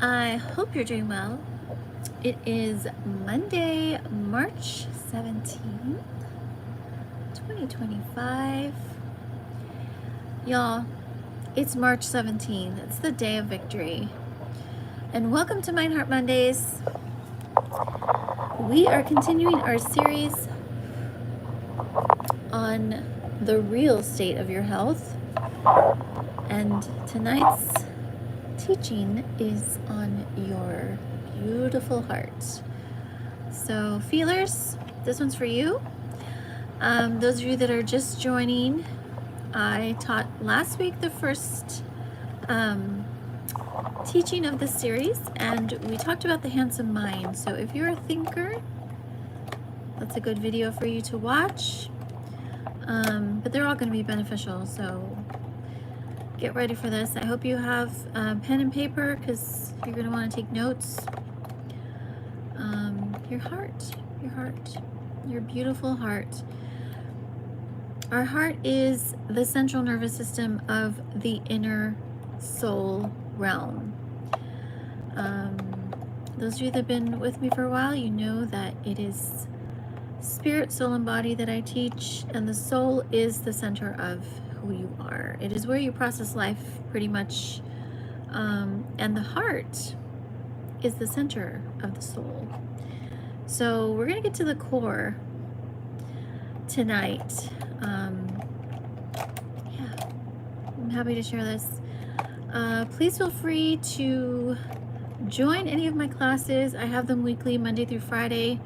I hope you're doing well. It is Monday, March 17th, 2025. Y'all, it's March 17th. It's the day of victory. And welcome to Mind Heart Mondays. We are continuing our series on the real state of your health. And tonight's teaching is on your beautiful heart. So feelers, this one's for you. Those of you that are just joining, I taught last week the first teaching of this series, and we talked about the handsome mind. So if you're a thinker, that's a good video for you to watch. But they're all going to be beneficial, so get ready for this. I hope you have pen and paper because you're going to want to take notes. Your beautiful heart. Our heart is the central nervous system of the inner soul realm. Those of you that have been with me for a while, you know that it is spirit, soul, and body that I teach, and the soul is the center of who you are. It is where you process life pretty much, and the heart is the center of the soul. So we're going to get to the core tonight. I'm happy to share this. Please feel free to join any of my classes. I have them weekly, Monday through Friday.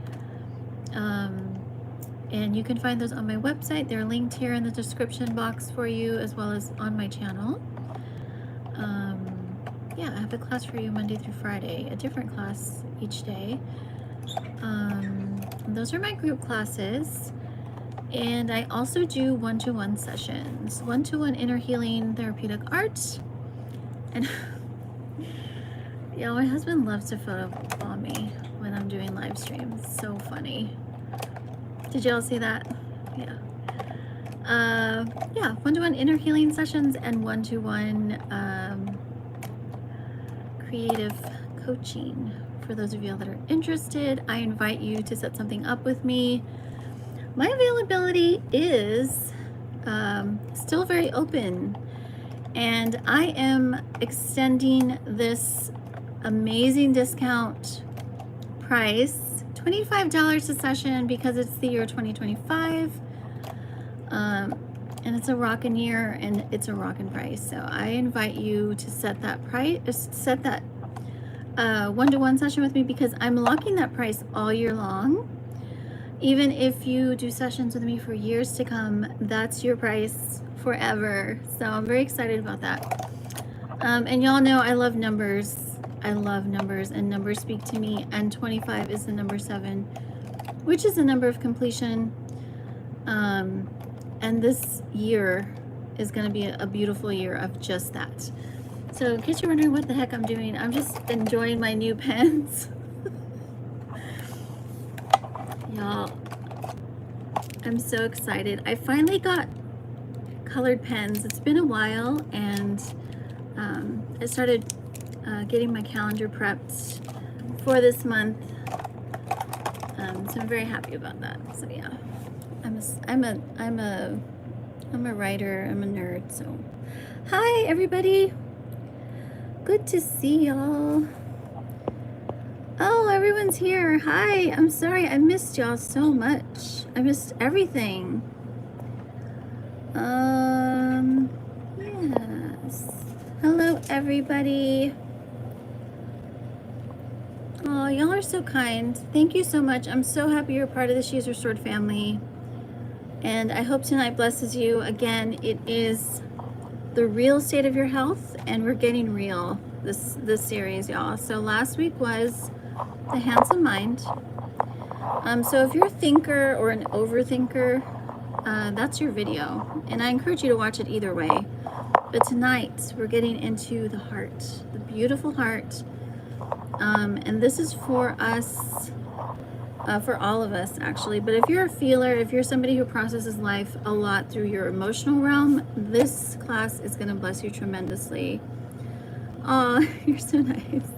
And you can find those on my website. They're linked here in the description box for you, as well as on my channel. I have a class for you Monday through Friday, a different class each day. Those are my group classes. And I also do one-to-one sessions, one-to-one inner healing therapeutic art. And yeah, my husband loves to photobomb me when I'm doing live streams. So funny. Did y'all see that? Yeah. One-to-one inner healing sessions and one-to-one creative coaching. For those of you that are interested, I invite you to set something up with me. My availability is still very open, and I am extending this amazing discount price, $25 a session, because it's the year 2025, and it's a rockin' year and it's a rockin' price. So I invite you to set that price, set that one-to-one session with me, because I'm locking that price all year long. Even if you do sessions with me for years to come, that's your price forever. So I'm very excited about that. And y'all know I love numbers. I love numbers, and numbers speak to me. And 25 is the number 7, which is the number of completion. And this year is going to be a beautiful year of just that. So in case you're wondering what the heck I'm doing, I'm just enjoying my new pens. Y'all, I'm so excited. I finally got colored pens. It's been a while, and I started getting my calendar prepped for this month. So I'm very happy about that. So yeah, I'm a writer. I'm a nerd. So hi everybody. Good to see y'all. Oh, everyone's here. Hi. I'm sorry I missed y'all so much. I missed everything. Yes. Hello, everybody. Oh, y'all are so kind. Thank you so much. I'm so happy you're part of the She's Restored family. And I hope tonight blesses you. Again, it is the real state of your health, and we're getting real this series, y'all. So last week was the handsome mind. So if you're a thinker or an overthinker, that's your video, and I encourage you to watch it either way. But tonight we're getting into the heart, the beautiful heart, and this is for us, for all of us actually. But if you're a feeler, if you're somebody who processes life a lot through your emotional realm, this class is going to bless you tremendously. Aw, you're so nice.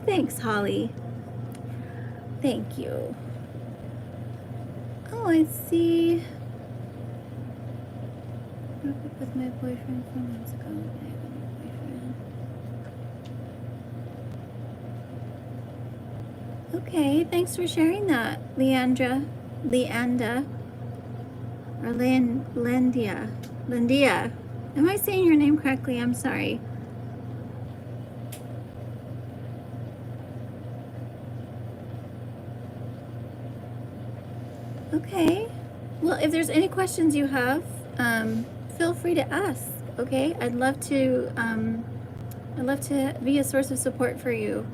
Thanks, Holly. Thank you. Oh, I see. Broke up with my boyfriend 4 months ago. I have a new boyfriend. Okay, thanks for sharing that, Leanda, or Landia. Am I saying your name correctly? I'm sorry. Okay. Well, if there's any questions you have, feel free to ask. Okay, I'd love to be a source of support for you.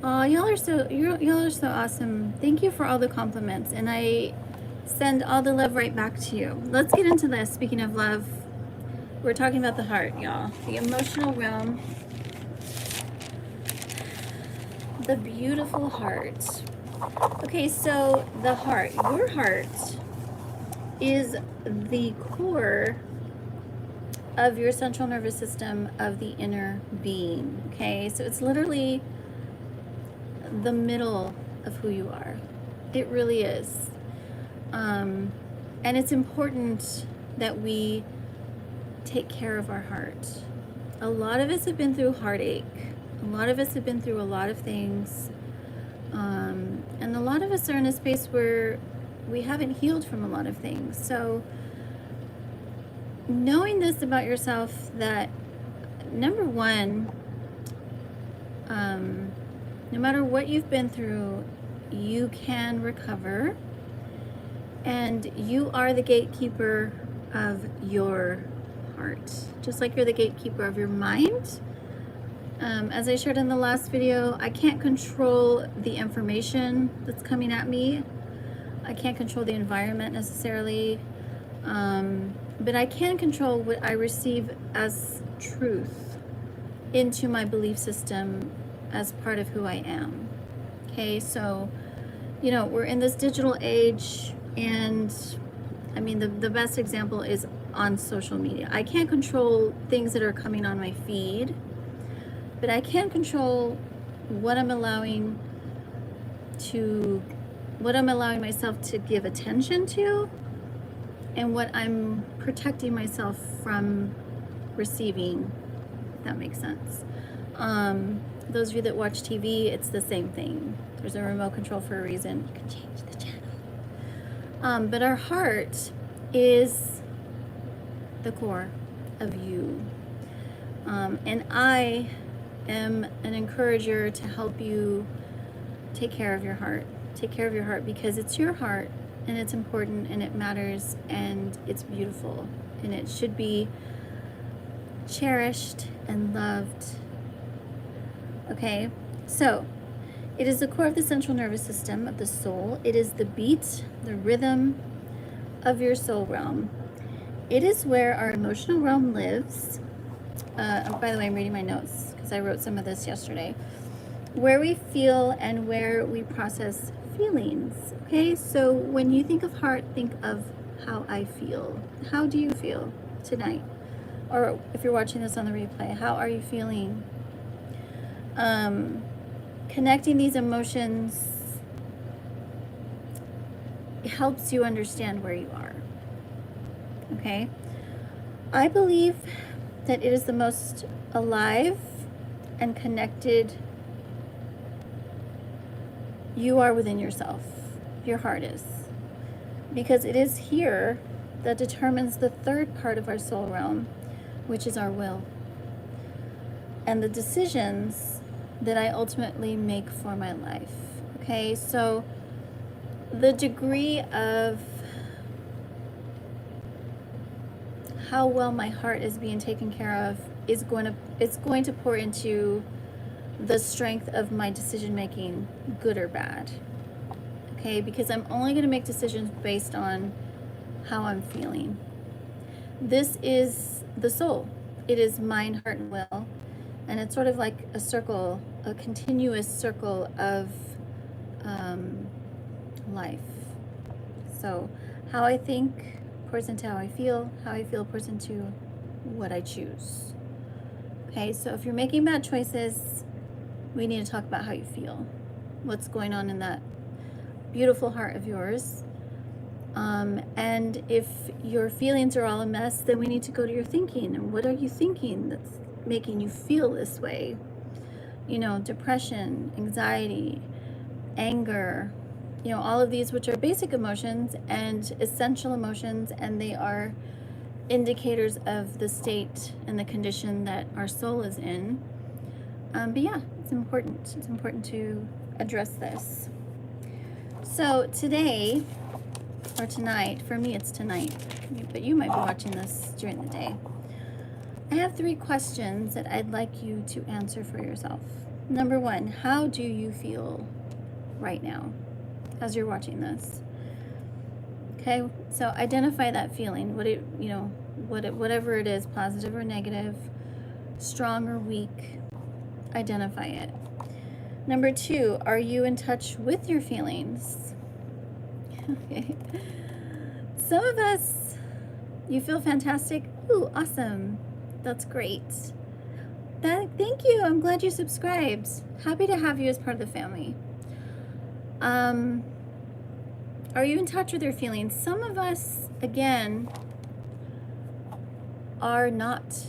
Oh, y'all are so awesome. Thank you for all the compliments, and I send all the love right back to you. Let's get into this. Speaking of love, we're talking about the heart, y'all. The emotional realm. The beautiful heart. Okay, so the heart, your heart is the core of your central nervous system of the inner being. Okay, so it's literally the middle of who you are. It really is. And it's important that we take care of our heart. A lot of us have been through heartache. A lot of us have been through a lot of things. And a lot of us are in a space where we haven't healed from a lot of things. So knowing this about yourself, that number one, no matter what you've been through, you can recover, and you are the gatekeeper of your heart, just like you're the gatekeeper of your mind. As I shared in the last video, I can't control the information that's coming at me. I can't control the environment necessarily, but I can control what I receive as truth into my belief system as part of who I am. Okay, so, you know, we're in this digital age, and I mean, the best example is on social media. I can't control things that are coming on my feed, but I can control what I'm allowing myself to give attention to, and what I'm protecting myself from receiving, if that makes sense. Those of you that watch TV, it's the same thing. There's a remote control for a reason. You can change the channel. But our heart is the core of you. And I am an encourager to help you take care of your heart. Take care of your heart, because it's your heart, and it's important, and it matters, and it's beautiful, and it should be cherished and loved. Okay, so it is the core of the central nervous system of the soul. It is the beat, the rhythm of your soul realm. It is where our emotional realm lives. By the way, I'm reading my notes because I wrote some of this yesterday. Where we feel and where we process feelings. Okay, so when you think of heart, think of how I feel. How do you feel tonight? Or if you're watching this on the replay, how are you feeling? Connecting these emotions helps you understand where you are. Okay, I believe that it is the most alive and connected you are within yourself. Your heart is, because it is here that determines the third part of our soul realm, which is our will, and the decisions that I ultimately make for my life. Okay, so the degree of how well my heart is being taken care of is going to pour into the strength of my decision making, good or bad. Okay, because I'm only going to make decisions based on how I'm feeling. This is the soul. It is mind, heart, and will, and it's sort of like a circle, a continuous circle of life. So how I think pours into how I feel pours into what I choose. Okay, so if you're making bad choices, we need to talk about how you feel. What's going on in that beautiful heart of yours. And if your feelings are all a mess, then we need to go to your thinking. And what are you thinking that's making you feel this way? You know, depression, anxiety, anger, you know, all of these, which are basic emotions and essential emotions, and they are indicators of the state and the condition that our soul is in. But yeah, it's important. It's important to address this. So today, or tonight, for me it's tonight, but you might be watching this during the day. I have 3 questions that I'd like you to answer for yourself. Number 1, how do you feel right now as you're watching this? Okay, so identify that feeling. Whatever it is, positive or negative, strong or weak, identify it. Number 2, are you in touch with your feelings? Okay. Some of us, you feel fantastic. Ooh, awesome. That's great. Thank you. I'm glad you subscribed. Happy to have you as part of the family. Are you in touch with your feelings? Some of us, again, are not.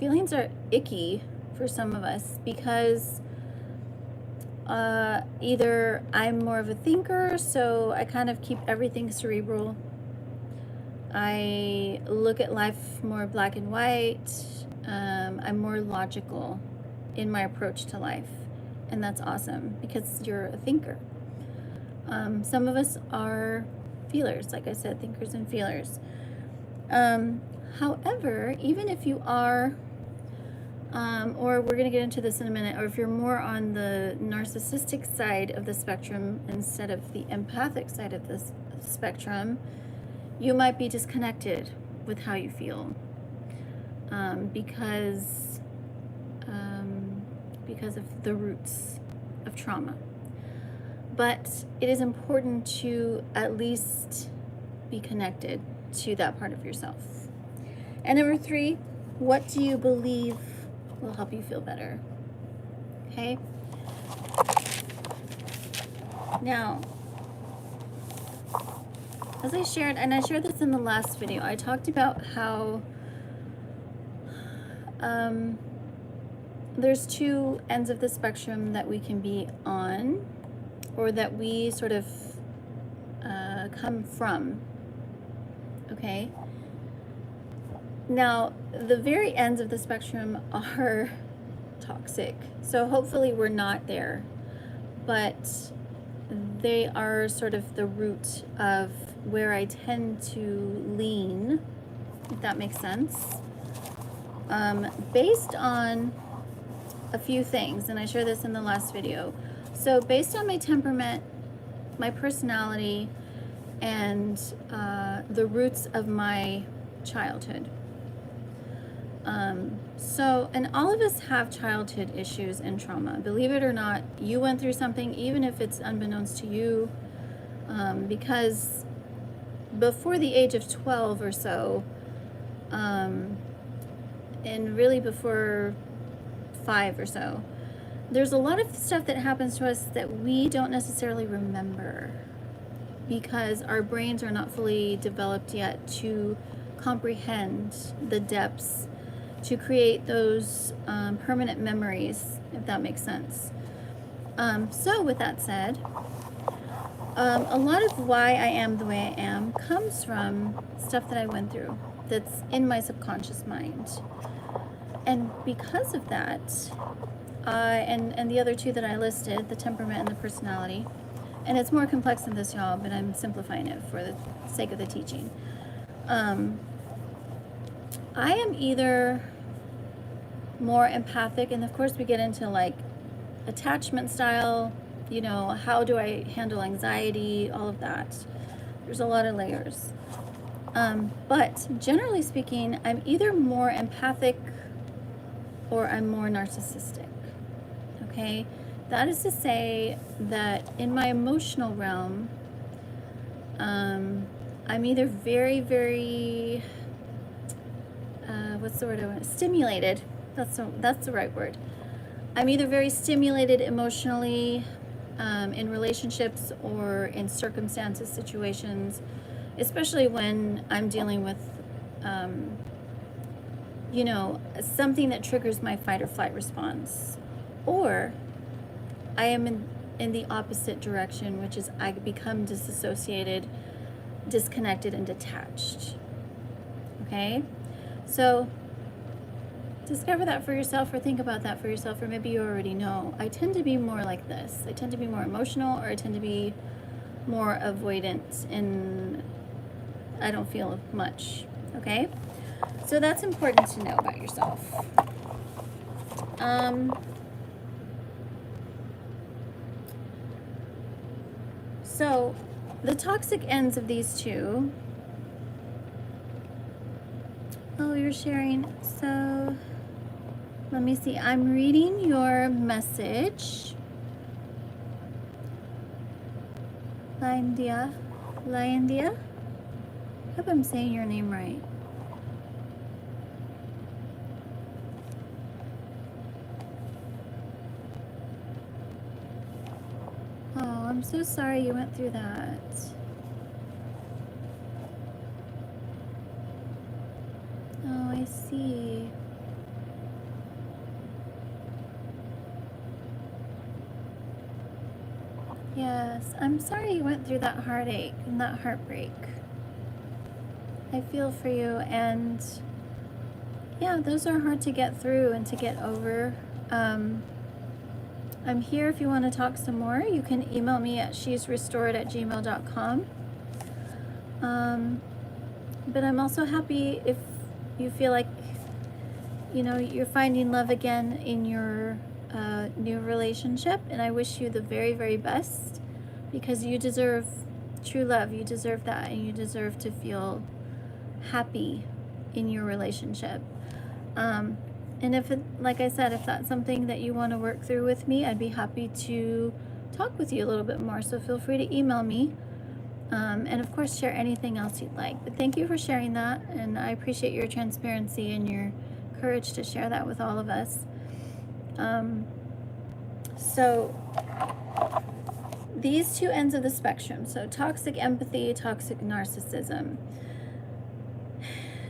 Feelings are icky for some of us because either I'm more of a thinker, so I kind of keep everything cerebral. I look at life more black and white. I'm more logical in my approach to life, and that's awesome because you're a thinker. Some of us are feelers, like I said, thinkers and feelers. However, even if you are, or we're going to get into this in a minute, or if you're more on the narcissistic side of the spectrum instead of the empathic side of this spectrum, you might be disconnected with how you feel because of the roots of trauma. But it is important to at least be connected to that part of yourself. And number 3, what do you believe will help you feel better? Okay? Now, as I shared, and I shared this in the last video, I talked about how there's 2 ends of the spectrum that we can be on, or that we sort of come from. Okay? Now, the very ends of the spectrum are toxic, so hopefully we're not there, but they are sort of the root of where I tend to lean, if that makes sense, based on a few things, and I shared this in the last video. So based on my temperament, my personality, and the roots of my childhood. And all of us have childhood issues and trauma. Believe it or not, you went through something, even if it's unbeknownst to you, because before the age of 12 or so, and really before 5 or so, there's a lot of stuff that happens to us that we don't necessarily remember because our brains are not fully developed yet to comprehend the depths, to create those permanent memories, if that makes sense. So with that said, a lot of why I am the way I am comes from stuff that I went through that's in my subconscious mind. And because of that, and the other 2 that I listed, the temperament and the personality, and it's more complex than this, y'all, but I'm simplifying it for the sake of the teaching. I am either more empathic, and of course we get into like attachment style, you know, how do I handle anxiety, all of that. There's a lot of layers. But generally speaking, I'm either more empathic or I'm more narcissistic. Okay? That is to say that in my emotional realm, I'm either very, very, what's the word I want? Stimulated That's the right word. I'm either very stimulated emotionally in relationships or in circumstances, situations, especially when I'm dealing with, you know, something that triggers my fight or flight response. Or I am in the opposite direction, which is I become disassociated, disconnected, and detached. Okay? So discover that for yourself, or think about that for yourself, or maybe you already know. I tend to be more like this. I tend to be more emotional, or I tend to be more avoidant, and I don't feel much. Okay? So that's important to know about yourself. So the toxic ends of these two. Oh, you're sharing. So let me see. I'm reading your message. Lyandia. Lyandia? I hope I'm saying your name right. Oh, I'm so sorry you went through that. Oh, I see. Yes, I'm sorry you went through that heartache and that heartbreak. I feel for you, and yeah, those are hard to get through and to get over. I'm here if you want to talk some more. You can email me at she'srestored@gmail.com. But I'm also happy if you feel like, you know, you're finding love again in your new relationship, and I wish you the very, very best, because you deserve true love. You deserve that, and you deserve to feel happy in your relationship. And if, like I said, if that's something that you want to work through with me, I'd be happy to talk with you a little bit more. So feel free to email me. And of course, share anything else you'd like. But thank you for sharing that. And I appreciate your transparency and your courage to share that with all of us. So these two ends of the spectrum, so toxic empathy, toxic narcissism,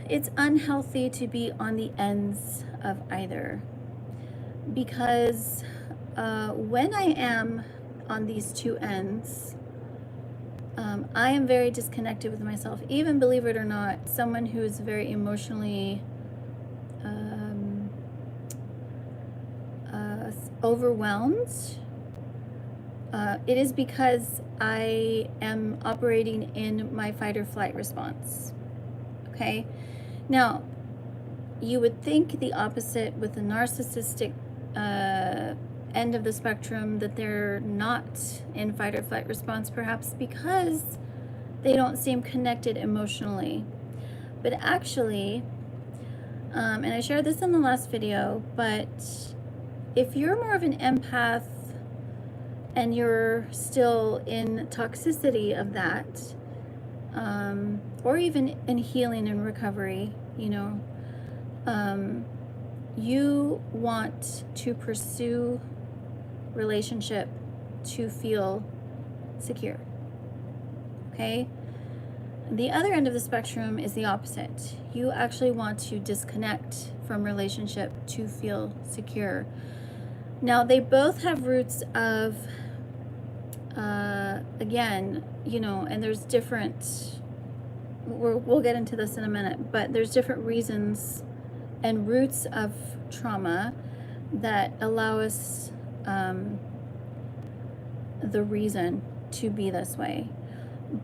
it's unhealthy to be on the ends of either, because when I am on these two ends, I am very disconnected with myself. Even, believe it or not, someone who is very emotionally overwhelmed, it is because I am operating in my fight or flight response. Okay? Now, you would think the opposite with the narcissistic end of the spectrum, that they're not in fight or flight response, perhaps because they don't seem connected emotionally. But actually, and I shared this in the last video, but if you're more of an empath and you're still in toxicity of that, or even in healing and recovery, you know, you want to pursue relationship to feel secure. Okay? The other end of the spectrum is the opposite. You actually want to disconnect from relationship to feel secure. Now, they both have roots of, again, you know, and there's different, we'll get into this in a minute, but there's different reasons and roots of trauma that allow us the reason to be this way.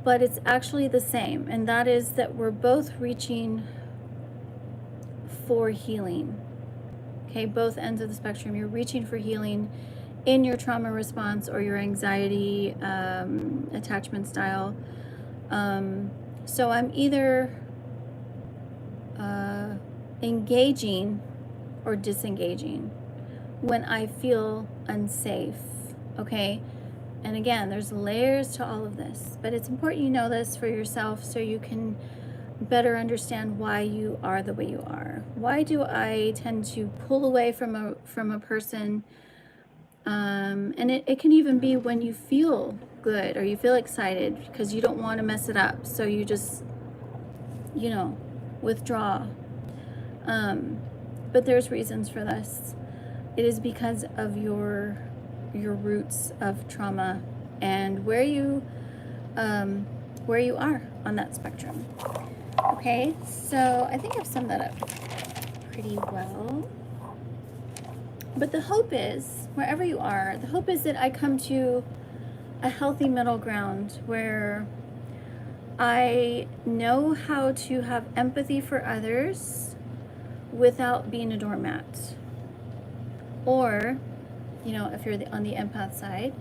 But it's actually the same, and that is that we're both reaching for healing. Okay, both ends of the spectrum. You're reaching for healing in your trauma response or your anxiety attachment style. So I'm either engaging or disengaging when I feel unsafe. Okay? And again, there's layers to all of this, but it's important you know this for yourself so you can better understand why you are the way you are. Why do I tend to pull away from a person? And it can even be when you feel good or you feel excited because you don't want to mess it up. So you just, withdraw. But there's reasons for this. It is because of your roots of trauma and where you are on that spectrum. Okay, so I think I've summed that up pretty well. But the hope is, wherever you are, the hope is that I come to a healthy middle ground where I know how to have empathy for others without being a doormat. Or, if you're on the empath side,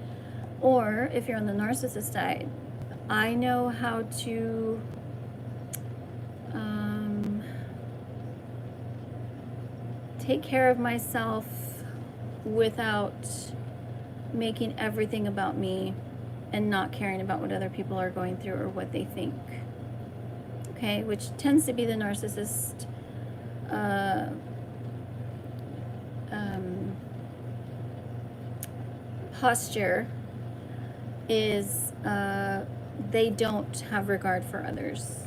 or if you're on the narcissist side, I know how to take care of myself without making everything about me and not caring about what other people are going through or what they think. Okay, which tends to be the narcissist posture, is they don't have regard for others.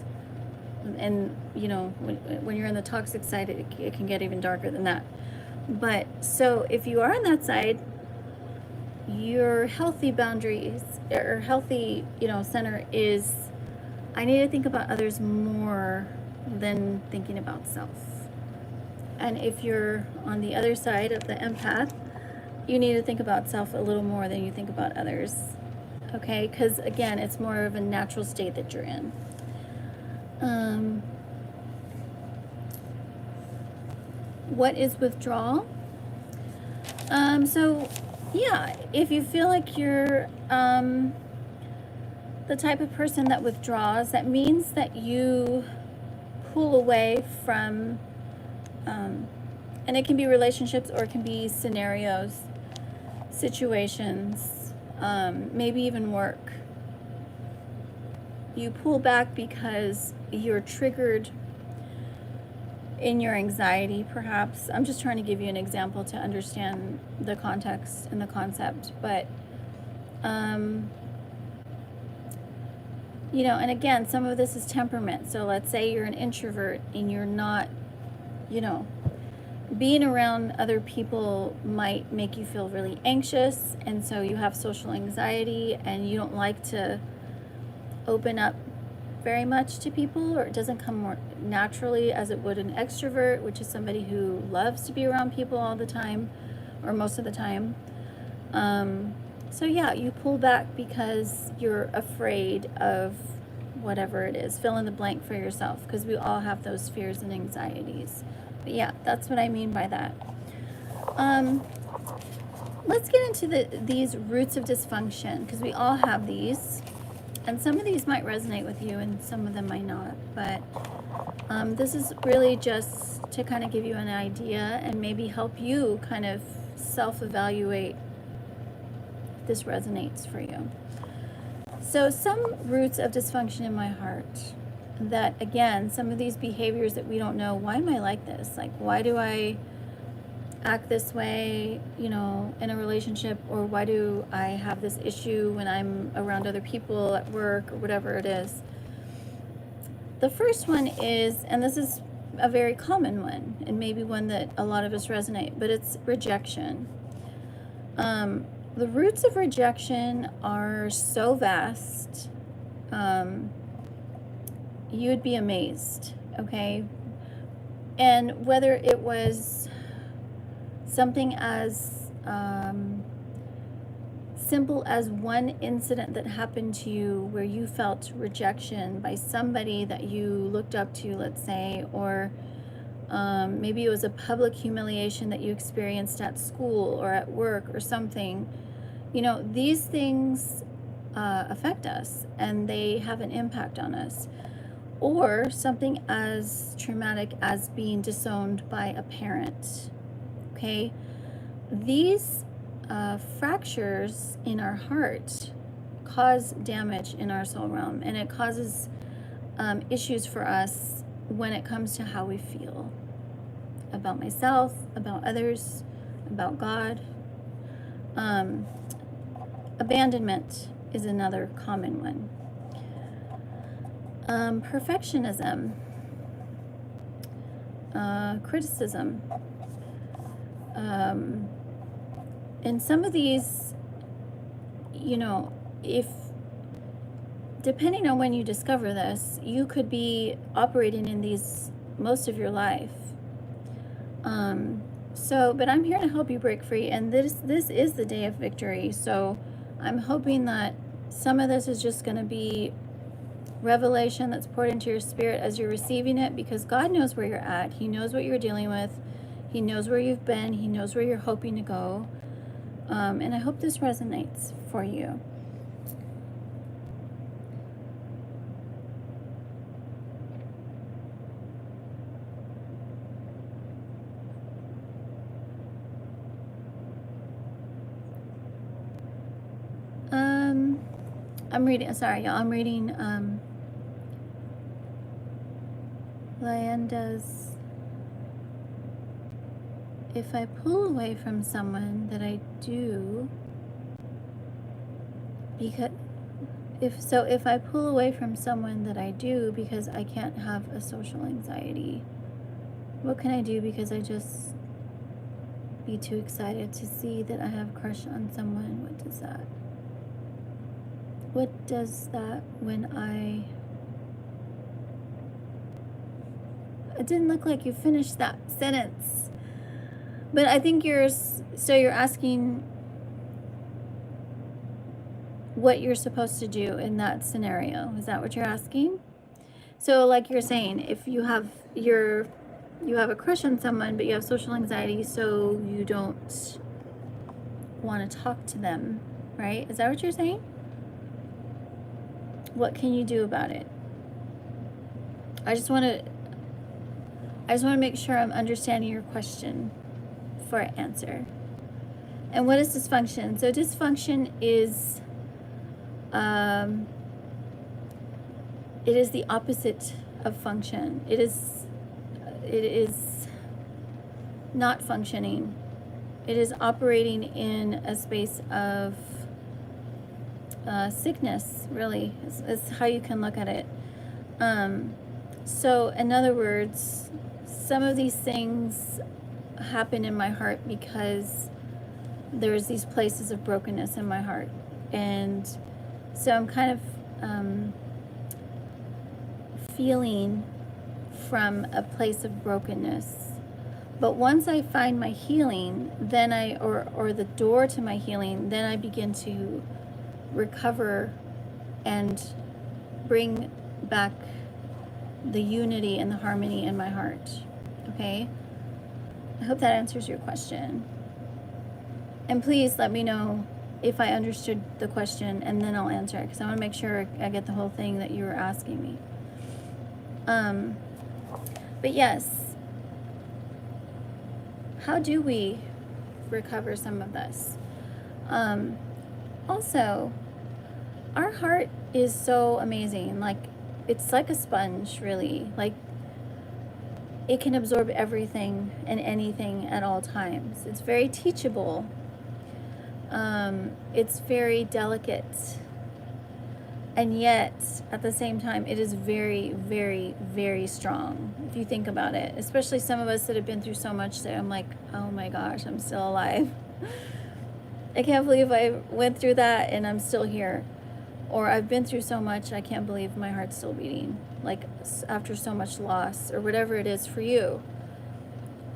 And when you're on the toxic side, it can get even darker than that. But so if you are on that side, your healthy boundaries or healthy center is, I need to think about others more than thinking about self. And if you're on the other side of the empath, you need to think about self a little more than you think about others. Okay, because again, it's more of a natural state that you're in. What is withdrawal? So yeah, if you feel like you're the type of person that withdraws, that means that you pull away from, and it can be relationships or it can be scenarios, situations, maybe even work. You pull back because you're triggered in your anxiety, perhaps. I'm just trying to give you an example to understand the context and the concept. But, and again, some of this is temperament. So let's say you're an introvert and you're not, being around other people might make you feel really anxious. And so you have social anxiety and you don't like to open up very much to people, or it doesn't come more naturally as it would an extrovert, which is somebody who loves to be around people all the time or most of the time. So yeah, you pull back because you're afraid of whatever it is. Fill in the blank for yourself, because we all have those fears and anxieties. But yeah, that's what I mean by that. Let's get into these roots of dysfunction, because we all have these. And some of these might resonate with you and some of them might not. But this is really just to kind of give you an idea and maybe help you kind of self-evaluate if this resonates for you. So some roots of dysfunction in my heart, that again, some of these behaviors that we don't know, why am I like this? Like, why do I act this way, in a relationship, or why do I have this issue when I'm around other people at work or whatever it is? The first one is, and this is a very common one and maybe one that a lot of us resonate, but it's rejection. The roots of rejection are so vast, you would be amazed, okay? And whether it was something as simple as one incident that happened to you where you felt rejection by somebody that you looked up to, let's say, or maybe it was a public humiliation that you experienced at school or at work or something. These things affect us and they have an impact on us. Or something as traumatic as being disowned by a parent. Okay, these fractures in our heart cause damage in our soul realm, and it causes issues for us when it comes to how we feel about myself, about others, about God. Abandonment is another common one. Perfectionism, criticism. And some of these, you know, if depending on when you discover this, you could be operating in these most of your life. But I'm here to help you break free, and this is the day of victory. So I'm hoping that some of this is just going to be revelation that's poured into your spirit as you're receiving it, because God knows where you're at. He knows what you're dealing with. He knows where you've been. He knows where you're hoping to go. And I hope this resonates for you. I'm reading, sorry, y'all. I'm reading Lyanda's. If I pull away from someone that I do, because if I pull away from someone that I do because I can't have a social anxiety, what can I do because I just be too excited to see that I have a crush on someone? What does that when it didn't look like you finished that sentence, but I think you're asking what you're supposed to do in that scenario. Is that what you're asking? So like you're saying, if you have a crush on someone, but you have social anxiety, so you don't want to talk to them, right? Is that what you're saying? What can you do about it? I just want to make sure I'm understanding your question for an answer. And what is dysfunction? So dysfunction is it is the opposite of function. It is not functioning. It is operating in a space of sickness, really, is how you can look at it. So in other words, some of these things happen in my heart because there's these places of brokenness in my heart. And so I'm kind of feeling from a place of brokenness. But once I find my healing, then or the door to my healing, then I begin to recover and bring back the unity and the harmony in my heart. Okay? I hope that answers your question. And please let me know if I understood the question, and then I'll answer it, because I want to make sure I get the whole thing that you were asking me. But yes, how do we recover some of this? Also, our heart is so amazing. Like, it's like a sponge, really. Like, it can absorb everything and anything at all times. It's very teachable. It's very delicate. And yet, at the same time, it is very, very, very strong, if you think about it. Especially some of us that have been through so much that I'm like, oh my gosh, I'm still alive. I can't believe I went through that and I'm still here. Or I've been through so much, I can't believe my heart's still beating. Like, after so much loss, or whatever it is for you.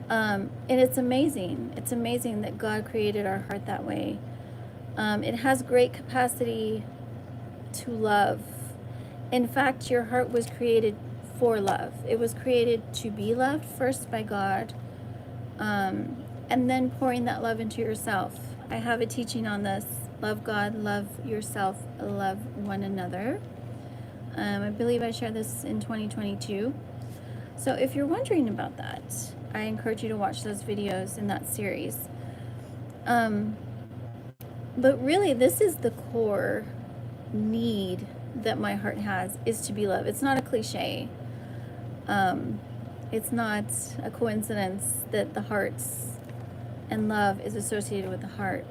And it's amazing. It's amazing that God created our heart that way. It has great capacity to love. In fact, your heart was created for love. It was created to be loved first by God, and then pouring that love into yourself. I have a teaching on this. Love God, love yourself, love one another. I believe I shared this in 2022. So if you're wondering about that, I encourage you to watch those videos in that series. But really, this is the core need that my heart has is to be loved. It's not a cliche. It's not a coincidence that the hearts and love is associated with the heart.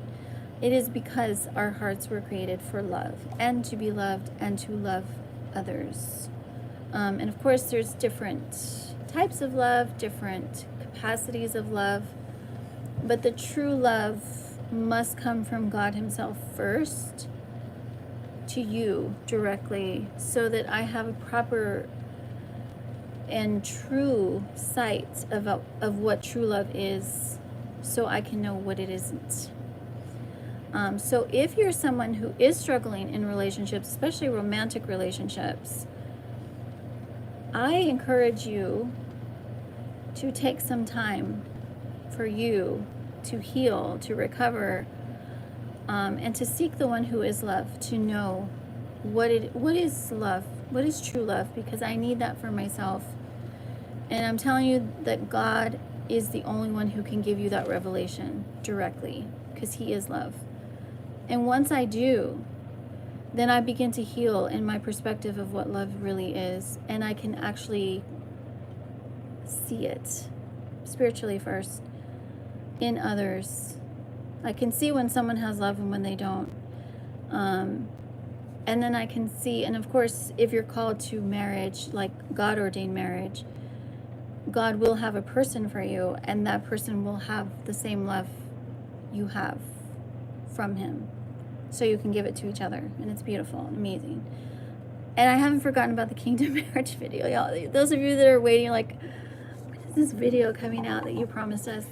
It is because our hearts were created for love and to be loved and to love others. And of course, there's different types of love, different capacities of love, but the true love must come from God Himself first to you directly, so that I have a proper and true sight of what true love is, so I can know what it isn't. So if you're someone who is struggling in relationships, especially romantic relationships, I encourage you to take some time for you to heal, to recover, and to seek the one who is love, to know what is love, what is true love, because I need that for myself. And I'm telling you that God is the only one who can give you that revelation directly, because He is love. And once I do, then I begin to heal in my perspective of what love really is, and I can actually see it spiritually first in others. I can see when someone has love and when they don't. And then I can see, and of course, if you're called to marriage, like God ordained marriage, God will have a person for you, and that person will have the same love you have from Him. So you can give it to each other, and it's beautiful and amazing. And I haven't forgotten about the kingdom marriage video, y'all. Those of you that are waiting, like, when is this video coming out that you promised us?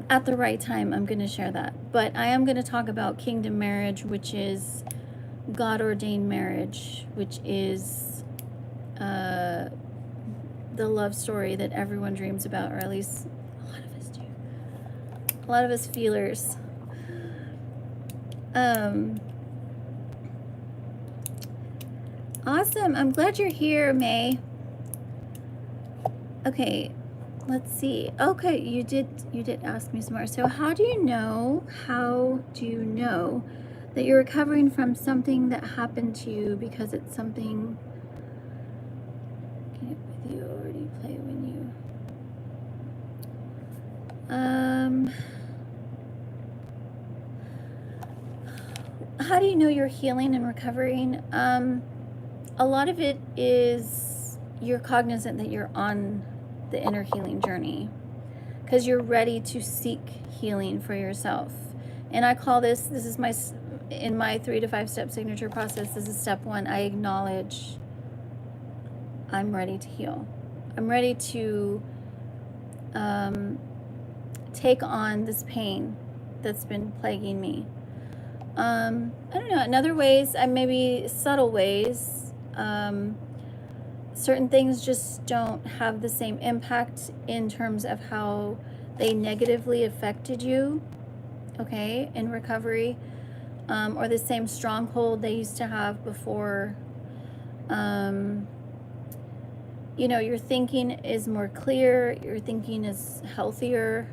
At the right time, I'm going to share that. But I am going to talk about kingdom marriage, which is God ordained marriage, which is the love story that everyone dreams about, or at least a lot of us do. A lot of us feelers. Awesome. I'm glad you're here, May. Okay, let's see. Okay, you did ask me some more. So how do you know that you're recovering from something that happened to you because it's something with you already play when you how do you know you're healing and recovering? A lot of it is you're cognizant that you're on the inner healing journey, because you're ready to seek healing for yourself. And I call this is my, in my 3 to 5 step signature process, this is step 1. I acknowledge I'm ready to heal. I'm ready to take on this pain that's been plaguing me. I don't know, in other ways, maybe subtle ways, certain things just don't have the same impact in terms of how they negatively affected you, okay, in recovery, or the same stronghold they used to have before. You know, your thinking is more clear, your thinking is healthier.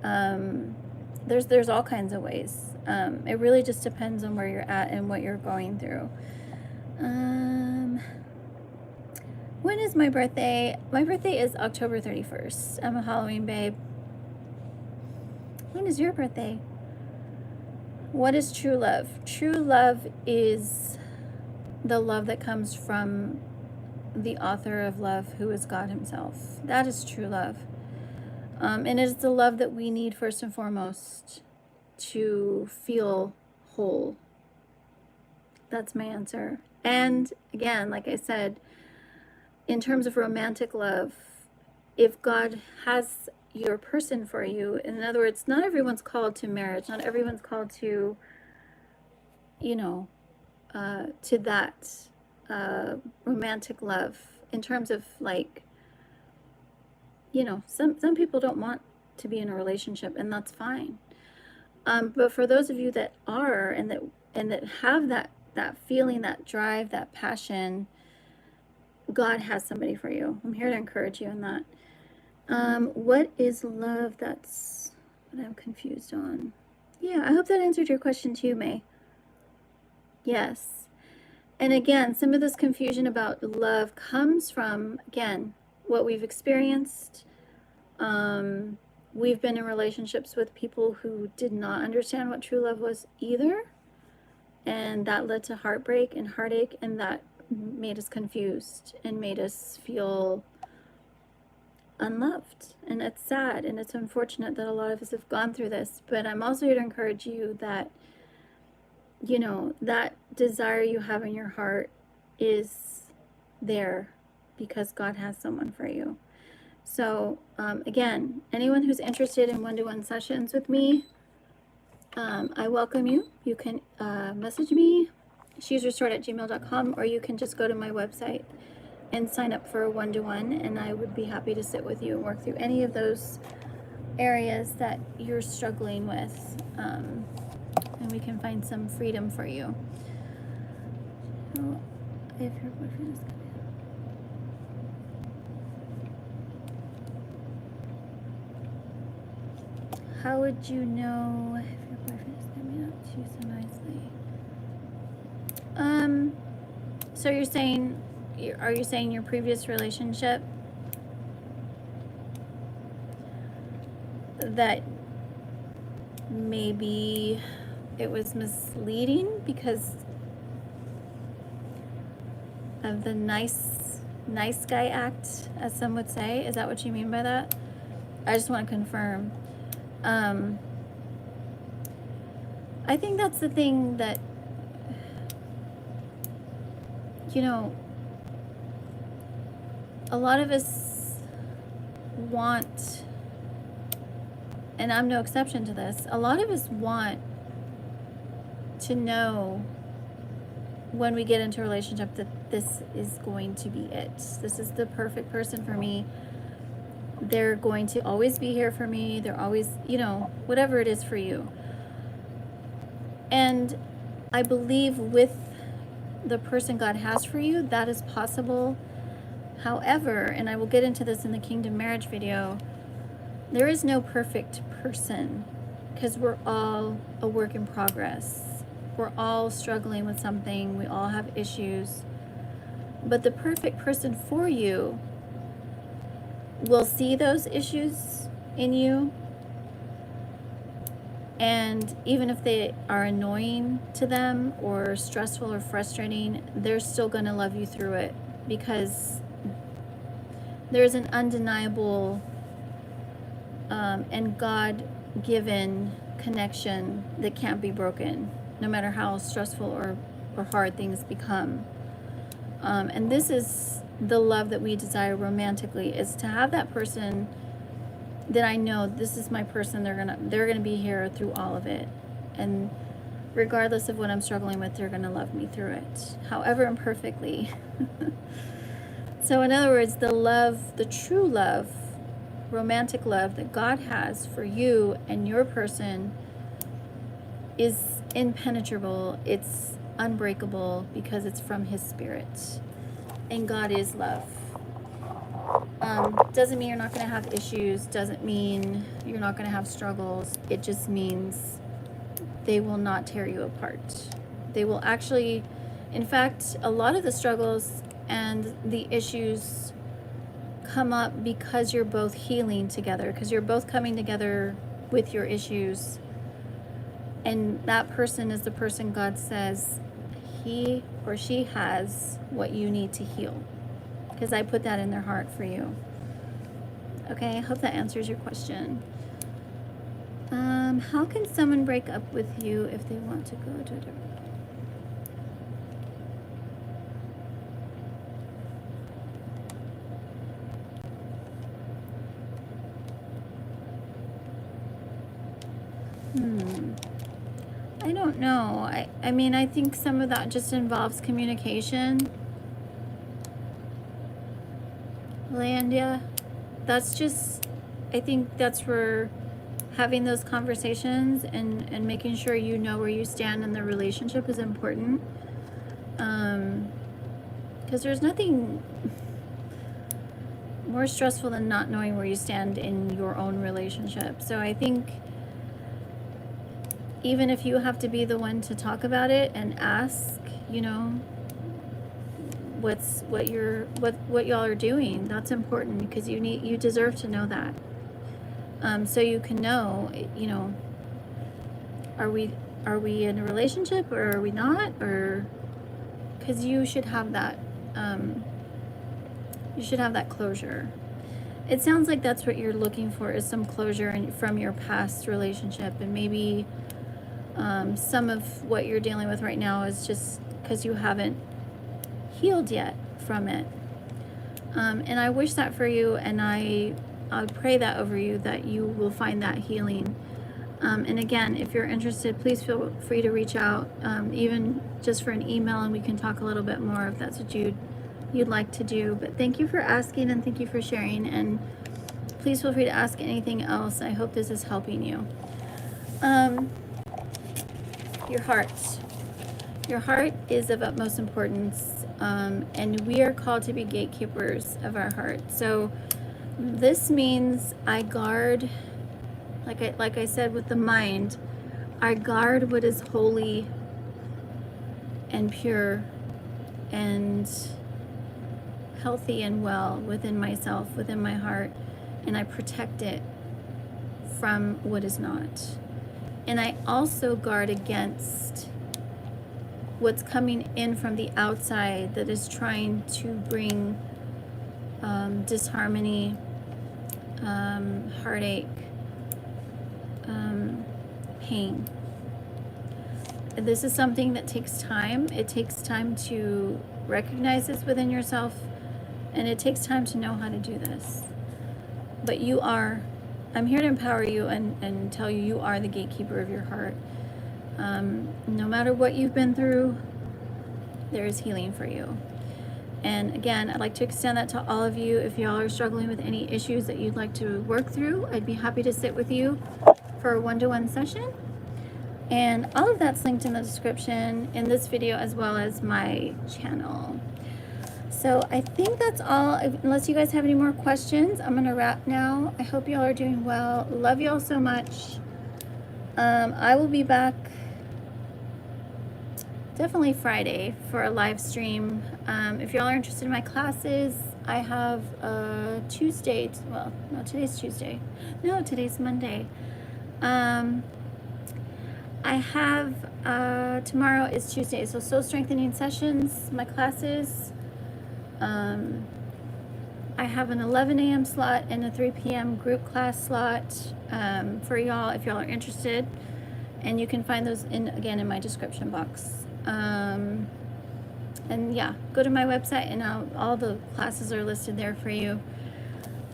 There's all kinds of ways. It really just depends on where you're at and what you're going through. When is my birthday? My birthday is October 31st. I'm a Halloween babe. When is your birthday? What is true love? True love is the love that comes from the author of love, who is God Himself. That is true love. And it is the love that we need first and foremost to feel whole. That's my answer. And again, like I said, in terms of romantic love, if God has your person for you, in other words, not everyone's called to marriage, not everyone's called to, you know, to that romantic love, in terms of, like, you know, some people don't want to be in a relationship, and that's fine. But for those of you that are, and that have that feeling, that drive, that passion, God has somebody for you. I'm here to encourage you in that. What is love? That's what I'm confused on. Yeah, I hope that answered your question too, May. Yes. And again, some of this confusion about love comes from, again, what we've experienced. We've been in relationships with people who did not understand what true love was either. And that led to heartbreak and heartache, and that made us confused and made us feel unloved. And it's sad and it's unfortunate that a lot of us have gone through this. But I'm also here to encourage you that, you know, that desire you have in your heart is there because God has someone for you. So again, anyone who's interested in one-to-one sessions with me, I welcome you. You can message me, she'srestored@gmail.com, or you can just go to my website and sign up for a one-to-one, and I would be happy to sit with you and work through any of those areas that you're struggling with, and we can find some freedom for you. So, if your boyfriend is coming up, how would you know if your boyfriend is coming up to you so nicely? So you're saying, are you saying your previous relationship that maybe it was misleading because of the nice guy act, as some would say? Is that what you mean by that? I just want to confirm. I think that's the thing that, you know, a lot of us want, and I'm no exception to this, a lot of us want to know when we get into a relationship that this is going to be it. This is the perfect person for me. They're going to always be here for me. They're always, you know, whatever it is for you. And I believe with the person God has for you, that is possible. However, and I will get into this in the Kingdom Marriage video, there is no perfect person because we're all a work in progress. We're all struggling with something. We all have issues. But the perfect person for you will see those issues in you. And even if they are annoying to them or stressful or frustrating, they're still going to love you through it because there's an undeniable and God-given connection that can't be broken, no matter how stressful or hard things become. And this is the love that we desire romantically, is to have that person that I know this is my person. They're gonna be here through all of it, and regardless of what I'm struggling with, they're gonna love me through it, however imperfectly. So in other words, the love, the true love, romantic love that God has for you and your person is impenetrable. It's unbreakable because it's from His Spirit, and God is love. Doesn't mean you're not going to have issues, doesn't mean you're not going to have struggles. It just means they will not tear you apart. They will actually, in fact, a lot of the struggles and the issues come up because you're both healing together, because you're both coming together with your issues. And that person is the person God says he or she has what you need to heal, because I put that in their heart for you. Okay, I hope that answers your question. How can someone break up with you if they want to go to a different... I don't know. I mean, I think some of that just involves communication. Landia, that's just, I think that's where having those conversations and making sure you know where you stand in the relationship is important. Because there's nothing more stressful than not knowing where you stand in your own relationship. So I think even if you have to be the one to talk about it and ask, you know, what y'all are doing, that's important, because you deserve to know that. So you can know, you know, are we in a relationship or are we not? Or because you should have that closure. It sounds like that's what you're looking for, is some closure from your past relationship. And maybe some of what you're dealing with right now is just because you haven't healed yet from it. And I wish that for you, and I pray that over you, that you will find that healing. And again, if you're interested, please feel free to reach out, even just for an email, and we can talk a little bit more if that's what you'd like to do. But thank you for asking, and thank you for sharing, and please feel free to ask anything else. I hope this is helping you. Your heart. Your heart is of utmost importance, and we are called to be gatekeepers of our heart. So this means I guard, like I said with the mind, I guard what is holy and pure and healthy and well within myself, within my heart, and I protect it from what is not. And I also guard against what's coming in from the outside that is trying to bring disharmony, heartache, pain. This is something that takes time. It takes time to recognize this within yourself, and it takes time to know how to do this. But I'm here to empower you and tell you, you are the gatekeeper of your heart. No matter what you've been through, there is healing for you. And again, I'd like to extend that to all of you. If y'all are struggling with any issues that you'd like to work through, I'd be happy to sit with you for a one-to-one session. And all of that's linked in the description in this video, as well as my channel. So I think that's all. Unless you guys have any more questions, I'm gonna wrap now. I hope y'all are doing well. Love y'all so much. I will be back definitely Friday for a live stream. If y'all are interested in my classes, I have Tuesday. Well, no, today's Tuesday. No, today's Monday. I have tomorrow is Tuesday, so soul strengthening sessions, my classes. I have an 11 a.m. slot and a 3 p.m. group class slot for y'all if y'all are interested, and you can find those again in my description box. And yeah, go to my website, and all the classes are listed there for you.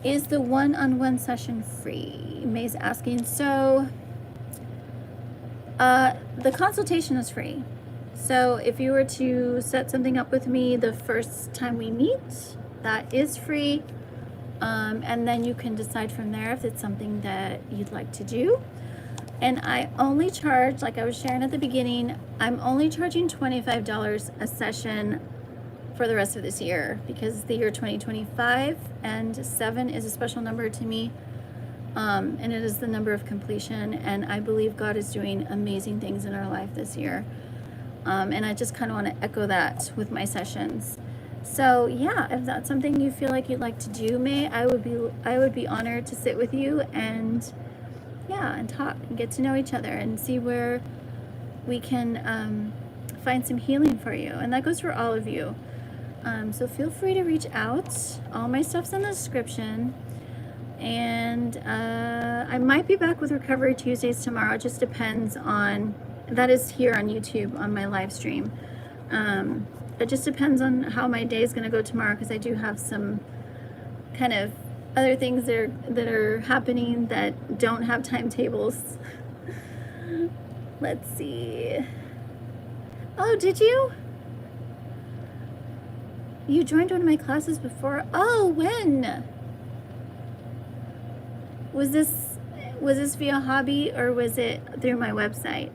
Is the one-on-one session free? May's asking. So the consultation is free. So if you were to set something up with me the first time we meet, that is free. And then you can decide from there if it's something that you'd like to do. And I only charge, like I was sharing at the beginning, I'm only charging $25 a session for the rest of this year, because it's the year 2025, and 7 is a special number to me. And it is the number of completion, and I believe God is doing amazing things in our life this year. And I just kind of want to echo that with my sessions. So yeah, if that's something you feel like you'd like to do, May, I would be honored to sit with you and and talk and get to know each other and see where we can find some healing for you. And that goes for all of you. So feel free to reach out. All my stuff's in the description. And I might be back with Recovery Tuesdays tomorrow. It just depends on, that is here on YouTube on my live stream. It just depends on how my day is going to go tomorrow, because I do have some kind of other things that are happening that don't have timetables. Let's see. Oh, did you? You joined one of my classes before? Oh, when? Was this via Hobby, or was it through my website?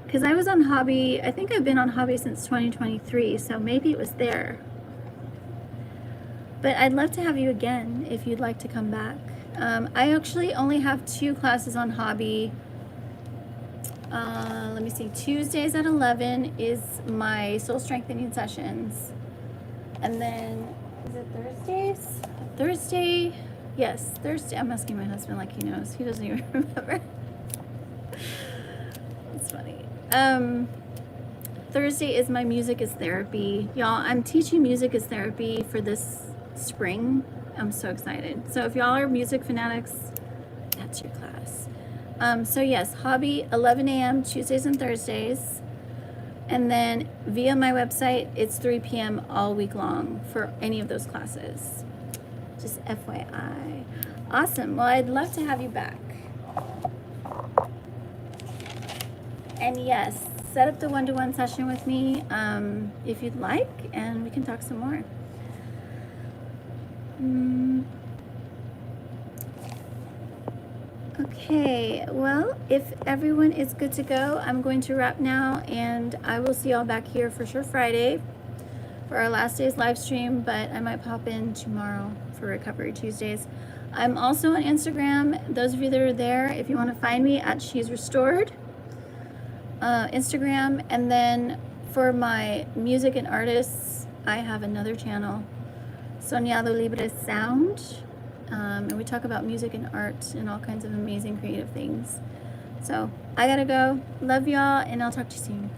Because I was on Hobby, I think I've been on Hobby since 2023, so maybe it was there. But I'd love to have you again if you'd like to come back. I actually only have 2 classes on Hobby Let me see. Tuesdays at 11 is my soul strengthening sessions. And then, is it Thursdays? Thursday? Yes, Thursday. I'm asking my husband like he knows. He doesn't even remember. It's funny. Thursday is my music is therapy. Y'all, I'm teaching music is therapy for this spring. I'm so excited. So if y'all are music fanatics, that's your class. So yes, hobby 11 a.m. Tuesdays and Thursdays. And then via my website, it's 3 p.m. all week long for any of those classes. Just FYI. Awesome. Well, I'd love to have you back. And yes, set up the one-to-one session with me if you'd like, and we can talk some more. Okay, well, if everyone is good to go, I'm going to wrap now, and I will see y'all back here for sure Friday for our last day's live stream, but I might pop in tomorrow for Recovery Tuesdays. I'm also on Instagram. Those of you that are there, if you want to find me at She's Restored, Instagram. And then for my music and artists, I have another channel, Soñado Libre Sound. And we talk about music and art and all kinds of amazing creative things. So I gotta go. Love y'all, and I'll talk to you soon.